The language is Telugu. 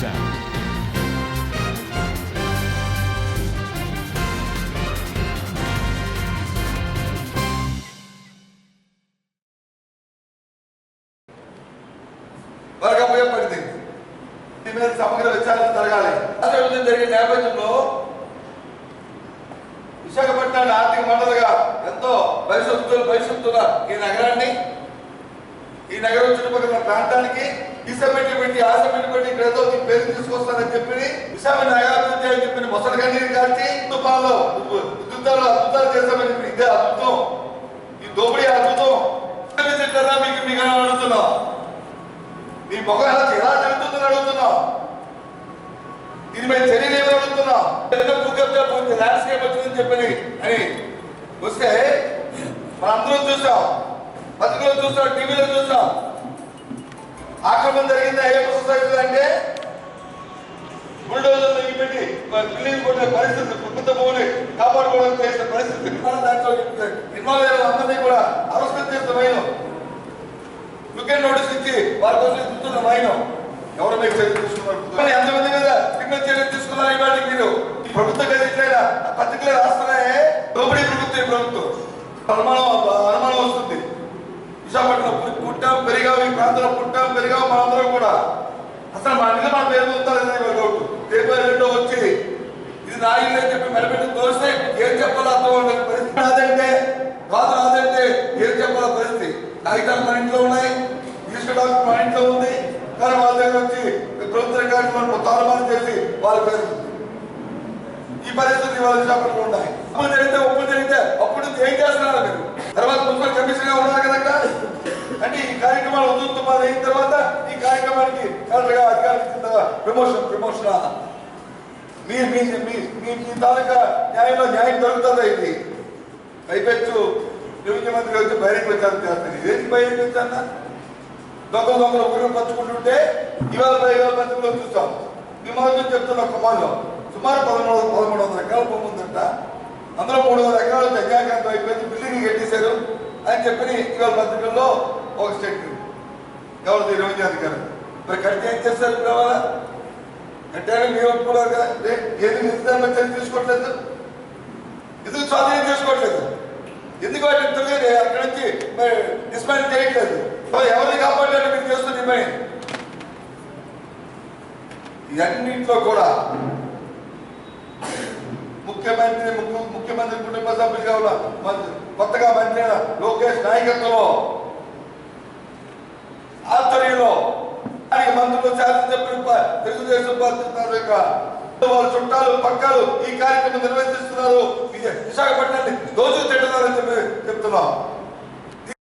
sound. బాగా ఉపయోగపడింది. దీని మీద సమగ్ర విచారణ జరగాలి. అభివృద్ధి జరిగిన నేపథ్యంలో విశాఖపట్నాన్ని ఆర్థిక మండలిగా ఎంతో భవిష్యత్తున్న ఈ నగరాన్ని, ఈ నగరం చుట్టుపక్కల ప్రాంతానికి ఈసమిటీ పెట్టి ఆసమిటీ పెట్టి ఇక్కడ ఏదో పేరు తీసుకొస్తానని చెప్పి విశాఖ నగరాభివృద్ధి అని చెప్పి మొసలి కన్నీరు కాల్చి తుఫాన్లో అద్భుతాలు చేస్తామని చెప్పి ఇదే అద్భుతం, ఈ దోపిడీ అద్భుతం మీకు అడుగుతున్నాం. నీ మొగ ఎలా జరుగుతుందని అడుగుతున్నాం. దీని మీద చర్యలు ఏమని అడుగుతున్నాం. ల్యాండ్స్కేప్ వచ్చిందని చెప్పని అని వస్తే మనందరం చూసాం, పత్రికలో చూసాం, టీవీలో చూసాం. ఆక్రమణ జరిగింది అయ్యప్ప సొసైటీ అంటే బుల్డోజర్లు పెట్టి బిల్డింగ్ కొట్టే పరిస్థితి, ప్రభుత్వ భూమిని కాపాడుకోవడానికి చేసిన పరిస్థితి. దాంట్లో ఇన్వాల్వ్ అయిన అందరినీ కూడా అరెస్ట్ చేసిన వైనం, లుకెన్ నోటీస్ ఇచ్చి వారి కోసం ఎదుగుతున్న వైనం. ఎవరు మీకు చర్య తీసుకున్నారు? ఎంతమంది మీద క్రిమినల్ చర్యలు తీసుకున్నారు? ఇవాళ మీరు ఈ ప్రభుత్వ గదిట్లైనా పత్రికలు రాస్తున్నాయే దోపిడీ ప్రభుత్వం. అనుమానం వస్తుంది. విశాఖపట్నం పుట్టాం పెరిగావు, ఈ ప్రాంతంలో పుట్టాం పెరిగావు మనందరం కూడా. అసలు మన మీద మన పేరు డౌట్. పేరు వచ్చి ఇది నా ఇల్లు అని చెప్పి మెడపెట్టి తోస్తే ఏం చెప్పాలో అర్థం ఉండదు పరిస్థితి. రాదంటే ఏం చెప్పాలో పరిస్థితి. కాగితాలు మన ఇంట్లో ఉన్నాయి, లిస్ట్ డాక్టర్ మన ఇంట్లో ఉంది, కానీ వాళ్ళ దగ్గర వచ్చి ప్రభుత్వ రికార్డు తారుమారు చేసి వాళ్ళ పేరు ఈ పరిస్థితి వాళ్ళ విశాఖపట్నంలో ఉన్నాయి. ఒప్పుడు జరిగితే అప్పుడు ఏం చేస్తున్నారు మీరు? తర్వాత మున్సిపల్ కమిషనర్ గా ఉన్నారు కనుక అంటే ఈ కార్యక్రమాలు ఉద్యుక్తమాలు అయిన తర్వాత ఈ కార్యక్రమానికి కరెక్ట్గా అధికారులు ఇచ్చిన ప్రమోషన్ మీ తాలూకా న్యాయం దొరుకుతుందా? ఇది పైపెచ్చు రెవెన్యూ మంత్రి వచ్చి బహిరంగ విచారణ చేస్తారు. ఇదేంటి బహిరంగ విచారణ? దొంగలు ఒకరు పంచుకుంటుంటే ఇవాళ 10,000 పత్రికలో చూస్తాం. విమానం చెప్తున్న కుమార్లో సుమారు 1300 ఎకరాల భూమి ఉందంట. అందులో 300 ఎకరాలు జగ్గాకాంతం అయిపోయింది, బిల్డింగ్ కట్టేశారు అని చెప్పి ఇవాళ పత్రికల్లో ఒక స్టేట్మెంట్. ఎవరిది? రెవెన్యూ అధికారులు. మరి కడితే ఏం చేస్తారు? కావాలా కట్టారని మీరు ఒప్పుకోవాలి కదా. ఏది నిర్ధారణ చర్య తీసుకోవట్లేదు, ఎందుకు స్వాధీనం చేసుకోవట్లేదు, ఎందుకు వాటి అక్కడి నుంచి డిస్మాండ్ చేయట్లేదు? ఎవరిని కాపాడాలని మీరు చేస్తుంది డిమాండ్. ఇవన్నింటిలో కూడా ముఖ్యమంత్రి కుటుంబ సభ్యులుగా ఉన్న కొత్తగా మంత్రి లోకేష్ నాయకత్వంలో ఆధ్వర్యంలో మంత్రులు శాసనసభ్యులు తెలుగుదేశం పార్టీ వాళ్ళ చుట్టాలు పక్కాలు ఈ కార్యక్రమం నిర్వహిస్తున్నారు. విశాఖపట్నాన్ని రోజు తింటున్నారని చెప్తున్నాం.